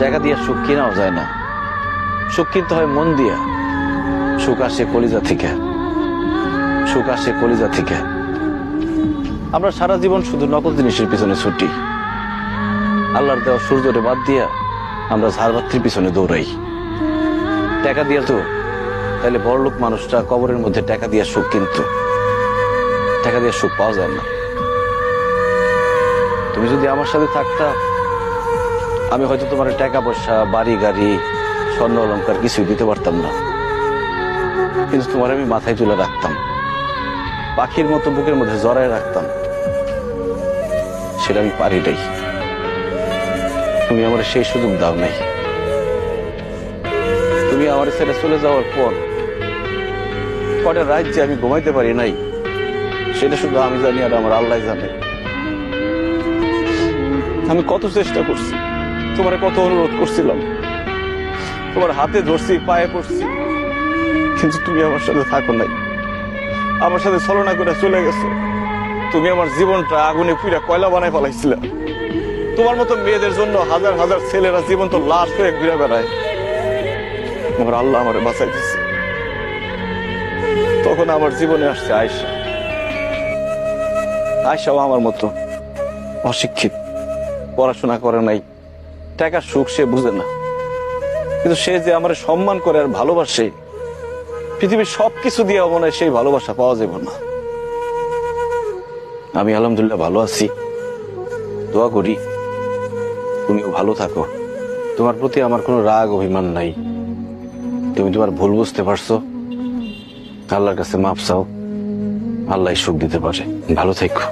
টাকা দিয়ে সুখ কিনাও যায় না, সুখ কিনতে হয় মন দিয়া। সুখ আসে কলিজা থেকে, সুখ আসে কলিজা থেকে। আমরা সারা জীবন শুধু নকল জিনিসের পিছনে ছুটি, আল্লাহর দেওয়া সূর্যরে বাদ দিয়া আমরা ঝাড়বাতির পিছনে দৌড়াই। টাকা দিয়া তো তাহলে বড়লোক মানুষটা কবরের মধ্যে টাকা দিয়া সুখ কিনতো, টাকা দিয়ে সুখ পাওয়া যায় না। তুমি যদি আমার সাথে থাকতা, আমি হয়তো তোমার টাকা পয়সা, বাড়ি গাড়ি, স্বর্ণ অলংকার কিছুই দিতে পারতাম না, কিন্তু তোমার আমি মাথায় তুলে রাখতাম, পাখির মতো বুকের মধ্যে জড়ায় রাখতাম। সেটা আমি পারি নাই, তুমি আমার সেই সুযোগ দাও নাই। তুমি আমার ছেড়ে চলে যাওয়ার পর কটা রাত যে আমি ঘুমাইতে পারি নাই, সেটা শুধু আমি জানি আর আমার আল্লাহ জানে। আমি কত চেষ্টা করছি, তোমার কত অনুরোধ করছিলাম, তোমার হাতে ধরছি, পায়ে পড়ছি, কিন্তু তুমি আমার সাথে থাকো নাই, আমার সাথে ছলনা করে চলে গেছো। তুমি আমার জীবনটা আগুনে পুড়া কয়লা বানায় ফেলাইছিলে। তোমার মতো মেয়েদের জন্য হাজার হাজার ছেলেরা জীবন্ত লাশ হয়ে ঘুরে বেড়ায়, আমার আল্লাহ আমার বাঁচাই দিচ্ছে। তখন আমার জীবনে আসছে আয়েশা। আয়েশাও আমার মতো অশিক্ষিত, পড়াশোনা করে নাই, টাকার সুখ সে বুঝে না, কিন্তু সে যে আমার সম্মান করে আর ভালোবাসে, পৃথিবীর সবকিছু দিয়ে মনে হয় সেই ভালোবাসা পাওয়া যাবে না। আমি আলহামদুলিল্লাহ ভালো আছি, দোয়া করি তুমিও ভালো থাকো। তোমার প্রতি আমার কোনো রাগ অভিমান নাই, তুমি তোমার ভুল বুঝতে পারছো, আল্লাহর কাছে মাপ চাও, আল্লাহ সুখ দিতে পারে। ভালো থেকো।